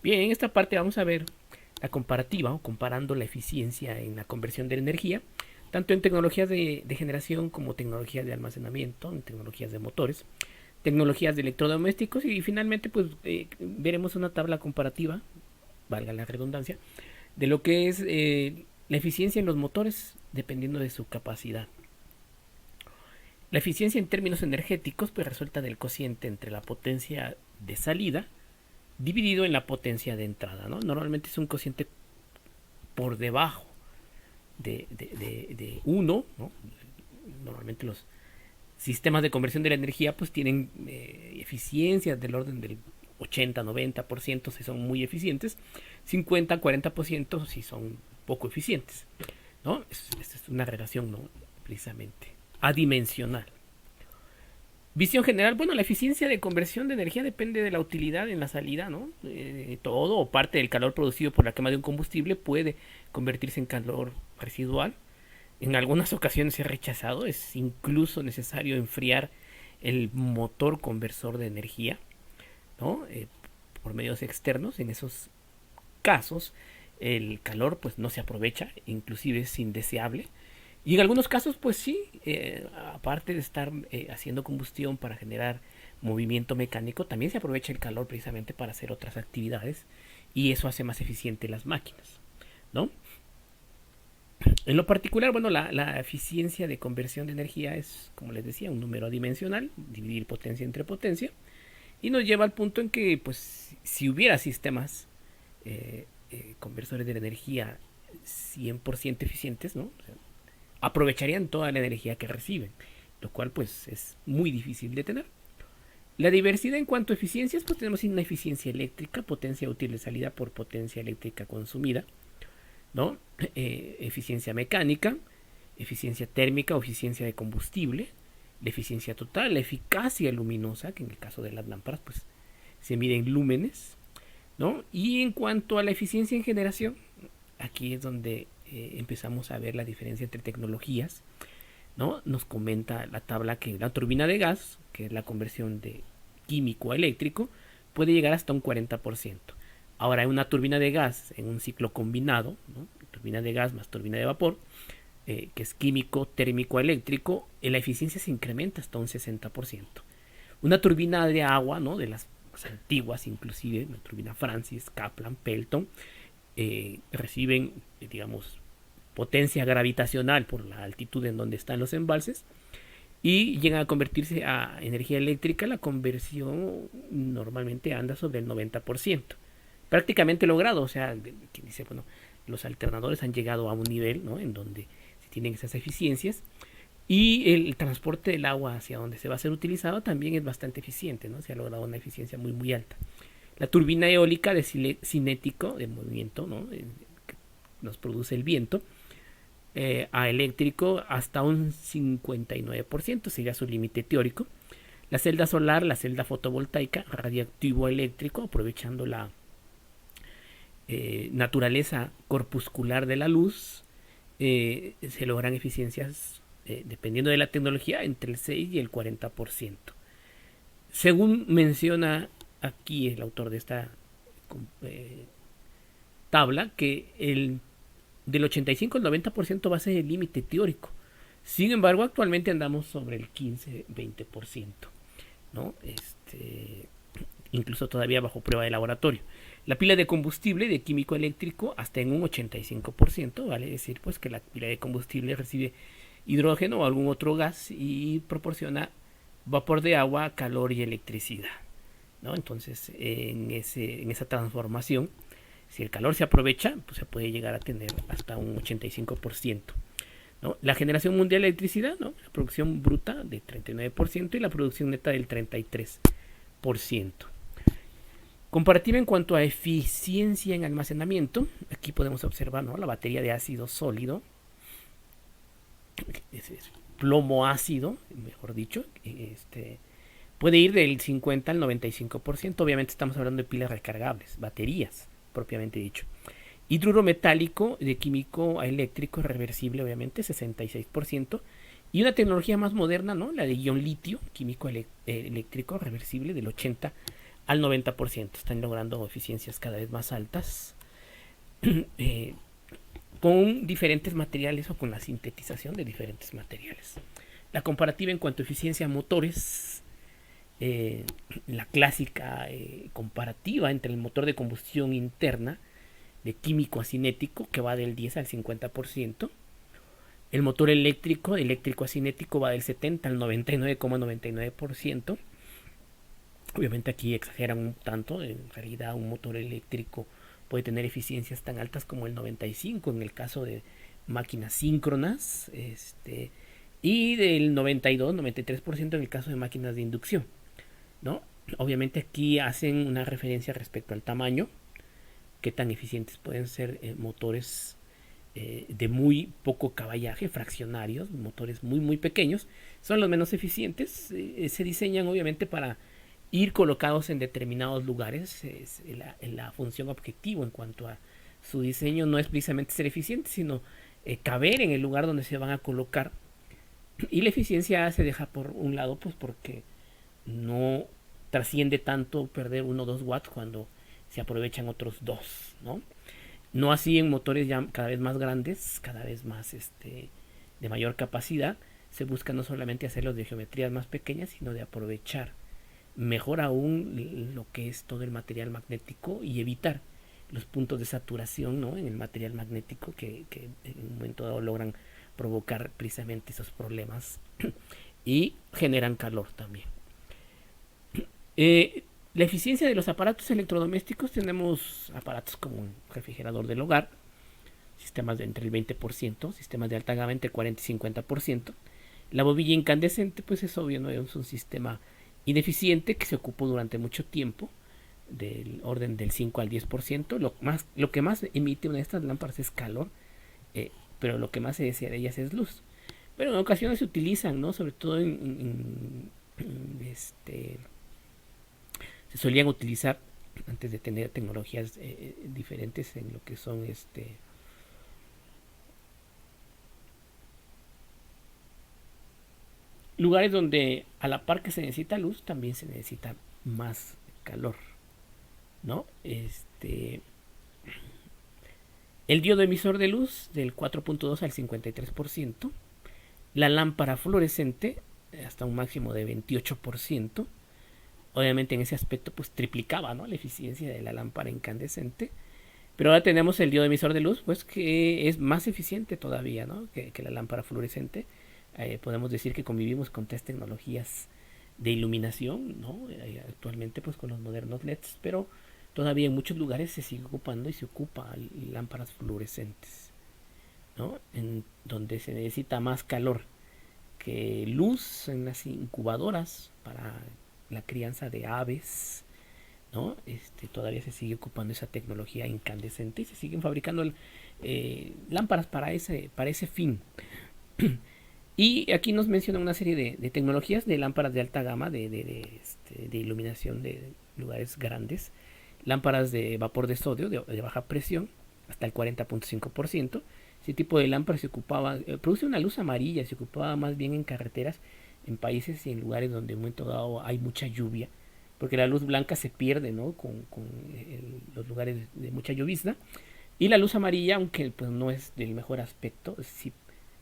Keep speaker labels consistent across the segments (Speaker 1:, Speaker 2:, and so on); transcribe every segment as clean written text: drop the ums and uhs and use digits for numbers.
Speaker 1: Bien, en esta parte vamos a ver la comparativa o comparando la eficiencia en la conversión de la energía, tanto en tecnologías de generación como tecnologías de almacenamiento, en tecnologías de motores, tecnologías de electrodomésticos y finalmente pues veremos una tabla comparativa, valga la redundancia, de lo que es la eficiencia en los motores dependiendo de su capacidad. La eficiencia en términos energéticos pues resulta del cociente entre la potencia de salida dividido en la potencia de entrada, ¿no? Normalmente es un cociente por debajo de 1, ¿no? Normalmente los sistemas de conversión de la energía pues tienen eficiencias del orden del 80-90% si son muy eficientes, 50-40% si son poco eficientes, ¿no? Esta es una relación, ¿no? Precisamente adimensional. Visión general, bueno, la eficiencia de conversión de energía depende de la utilidad en la salida, ¿no? Todo o parte del calor producido por la quema de un combustible puede convertirse en calor residual. En algunas ocasiones es rechazado, es incluso necesario enfriar el motor conversor de energía, ¿no? Por medios externos. En esos casos, el calor pues no se aprovecha, inclusive es indeseable. Y en algunos casos, pues sí, aparte de estar haciendo combustión para generar movimiento mecánico, también se aprovecha el calor precisamente para hacer otras actividades y eso hace más eficiente las máquinas, ¿no? En lo particular, bueno, la eficiencia de conversión de energía es, como les decía, un número adimensional, dividir potencia entre potencia, y nos lleva al punto en que, pues, si hubiera sistemas conversores de la energía 100% eficientes, ¿no? O sea, aprovecharían toda la energía que reciben, lo cual pues es muy difícil de tener. La diversidad en cuanto a eficiencias, pues tenemos una eficiencia eléctrica, potencia útil de salida por potencia eléctrica consumida, ¿no? Eficiencia mecánica, eficiencia térmica o eficiencia de combustible, la eficiencia total, la eficacia luminosa, que en el caso de las lámparas pues se mide en lúmenes, ¿no? Y en cuanto a la eficiencia en generación, aquí es donde empezamos a ver la diferencia entre tecnologías, ¿no? Nos comenta la tabla que la turbina de gas, que es la conversión de químico a eléctrico, puede llegar hasta un 40%. Ahora, en una turbina de gas, en un ciclo combinado, ¿no? Turbina de gas más turbina de vapor, que es químico, térmico, eléctrico, la eficiencia se incrementa hasta un 60%. Una turbina de agua, ¿no? De las más antiguas, inclusive, la turbina Francis, Kaplan, Pelton, reciben, digamos, potencia gravitacional por la altitud en donde están los embalses y llegan a convertirse a energía eléctrica. La conversión normalmente anda sobre el 90%. Prácticamente logrado, o sea, quien dice, bueno, los alternadores han llegado a un nivel, ¿no? En donde se tienen esas eficiencias y el transporte del agua hacia donde se va a ser utilizado también es bastante eficiente, ¿no? Se ha logrado una eficiencia muy muy alta. La turbina eólica de cinético, de movimiento, ¿no? Que nos produce el viento, a eléctrico hasta un 59%, sería su límite teórico. La celda solar, la celda fotovoltaica, radioactivo eléctrico, aprovechando la naturaleza corpuscular de la luz, se logran eficiencias, dependiendo de la tecnología, entre el 6 y el 40%. Según menciona aquí el autor de esta tabla, que del 85 al 90% va a ser el límite teórico. Sin embargo, actualmente andamos sobre el 15-20%, ¿no? Incluso todavía bajo prueba de laboratorio. La pila de combustible de químico eléctrico hasta en un 85%, vale decir pues que la pila de combustible recibe hidrógeno o algún otro gas y proporciona vapor de agua, calor y electricidad, ¿no? Entonces, en esa transformación, si el calor se aprovecha, pues se puede llegar a tener hasta un 85%. ¿No? La generación mundial de electricidad, ¿no? La producción bruta de 39% y la producción neta del 33%. Comparativa en cuanto a eficiencia en almacenamiento, aquí podemos observar, ¿no? La batería de ácido sólido, es plomo ácido, mejor dicho, puede ir del 50 al 95%. Obviamente estamos hablando de pilas recargables, baterías, propiamente dicho. Hidruro metálico de químico a eléctrico reversible, obviamente, 66%. Y una tecnología más moderna, ¿no? La de ion litio, químico eléctrico reversible, del 80 al 90%. Están logrando eficiencias cada vez más altas eh, con diferentes materiales o con la sintetización de diferentes materiales. La comparativa en cuanto a eficiencia motores, la clásica comparativa entre el motor de combustión interna de químico a cinético, que va del 10 al 50%. El motor eléctrico a cinético, va del 70 al 99,99%. Obviamente aquí exageran un tanto. En realidad un motor eléctrico puede tener eficiencias tan altas como el 95 en el caso de máquinas síncronas, y del 92-93% en el caso de máquinas de inducción, ¿no? Obviamente aquí hacen una referencia respecto al tamaño, qué tan eficientes pueden ser motores de muy poco caballaje, fraccionarios, motores muy pequeños, son los menos eficientes. Se diseñan obviamente para ir colocados en determinados lugares. La función objetivo en cuanto a su diseño no es precisamente ser eficiente, sino caber en el lugar donde se van a colocar. Y la eficiencia se deja por un lado, pues porque no trasciende tanto perder 1 o 2 watts cuando se aprovechan otros 2, ¿no? No así en motores ya cada vez más grandes, cada vez más de mayor capacidad. Se busca no solamente hacerlos de geometrías más pequeñas, sino de aprovechar mejor aún lo que es todo el material magnético y evitar los puntos de saturación, ¿no?, en el material magnético que en un momento dado logran provocar precisamente esos problemas y generan calor también. La eficiencia de los aparatos electrodomésticos: tenemos aparatos como un refrigerador del hogar, sistemas de entre el 20%, sistemas de alta gama entre 40 y 50%. La bobilla incandescente, pues es obvio, ¿no?, es un sistema ineficiente que se ocupó durante mucho tiempo, del orden del 5 al 10%. Lo que más emite una de estas lámparas es calor, pero lo que más se desea de ellas es luz. Pero en ocasiones se utilizan, ¿no?, sobre todo se solían utilizar antes de tener tecnologías diferentes en lo que son lugares donde a la par que se necesita luz, también se necesita más calor, ¿no? El diodo emisor de luz del 4.2 al 53%, la lámpara fluorescente hasta un máximo de 28%. Obviamente en ese aspecto pues triplicaba, ¿no?, la eficiencia de la lámpara incandescente. Pero ahora tenemos el diodo emisor de luz, pues que es más eficiente todavía, ¿no?, que la lámpara fluorescente. Podemos decir que convivimos con 3 tecnologías de iluminación, ¿no? Actualmente pues con los modernos LEDs, pero todavía en muchos lugares se sigue ocupando y se ocupa lámparas fluorescentes, ¿no?, en donde se necesita más calor que luz en las incubadoras para la crianza de aves, ¿no? Todavía se sigue ocupando esa tecnología incandescente y se siguen fabricando lámparas para ese fin. Y aquí nos mencionan una serie de tecnologías de lámparas de alta gama, de iluminación de lugares grandes. Lámparas de vapor de sodio de baja presión, hasta el 40.5%. Ese tipo de lámparas se ocupaba, produce una luz amarilla, se ocupaba más bien en carreteras, en países y en lugares donde en un momento dado hay mucha lluvia, porque la luz blanca se pierde, ¿no?, con los lugares de mucha llovizna. Y la luz amarilla, aunque pues no es del mejor aspecto, sí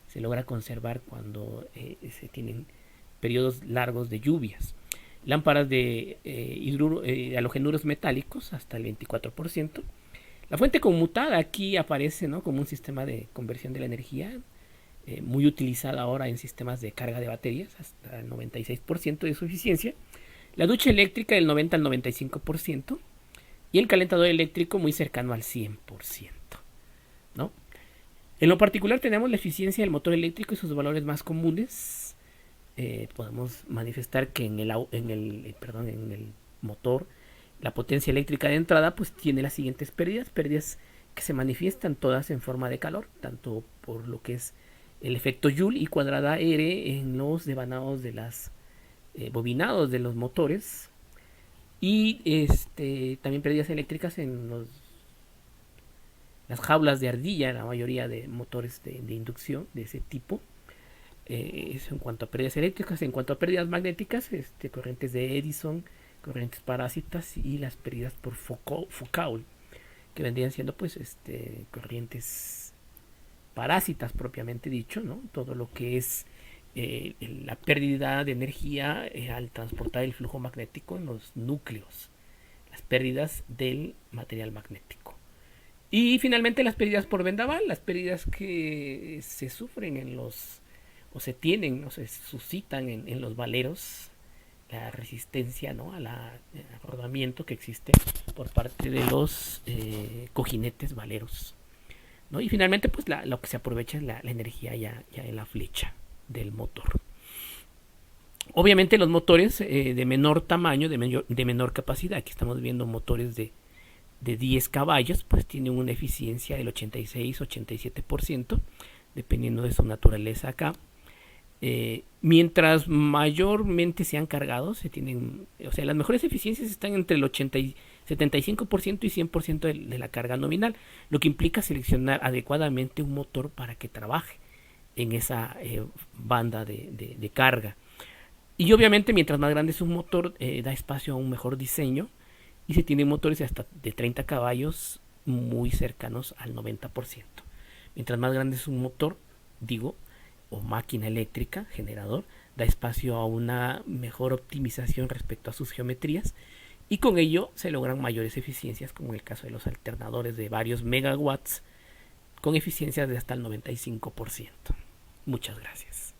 Speaker 1: se logra conservar cuando se tienen periodos largos de lluvias. Lámparas de halogenuros metálicos hasta el 24%. La fuente conmutada aquí aparece, ¿no?, como un sistema de conversión de la energía, muy utilizada ahora en sistemas de carga de baterías, hasta el 96% de su eficiencia. La ducha eléctrica del 90 al 95%. Y el calentador eléctrico muy cercano al 100%, ¿no? En lo particular tenemos la eficiencia del motor eléctrico y sus valores más comunes. Podemos manifestar que en el motor, la potencia eléctrica de entrada pues tiene las siguientes pérdidas que se manifiestan todas en forma de calor, tanto por lo que es el efecto Joule y cuadrada R en los devanados de las bobinados de los motores, y también pérdidas eléctricas en las jaulas de ardilla, la mayoría de motores de inducción de ese tipo. Eso en cuanto a pérdidas eléctricas. En cuanto a pérdidas magnéticas, corrientes de Edison, corrientes parásitas y las pérdidas por Foucault, que vendrían siendo pues corrientes parásitas propiamente dicho, ¿no? Todo lo que es la pérdida de energía al transportar el flujo magnético en los núcleos, las pérdidas del material magnético. Y finalmente las pérdidas por vendaval, las pérdidas que se sufren en los, o se tienen, o se suscitan en los valeros, la resistencia, ¿no?, al rodamiento que existe por parte de los cojinetes valeros, ¿no? Y finalmente pues lo que se aprovecha es la energía ya en la flecha del motor. Obviamente los motores de menor tamaño, de menor capacidad, aquí estamos viendo motores de 10 caballos, pues tienen una eficiencia del 86-87%, dependiendo de su naturaleza acá. Mientras mayormente sean cargados, se tienen, o sea, las mejores eficiencias están entre el 75% y 100% de la carga nominal, lo que implica seleccionar adecuadamente un motor para que trabaje en esa banda de carga. Y obviamente mientras más grande es un motor, da espacio a un mejor diseño, y se tienen motores hasta de 30 caballos muy cercanos al 90%. Mientras más grande es un motor, digo, o máquina eléctrica, generador, da espacio a una mejor optimización respecto a sus geometrías, y con ello se logran mayores eficiencias, como en el caso de los alternadores de varios megawatts con eficiencias de hasta el 95%. Muchas gracias.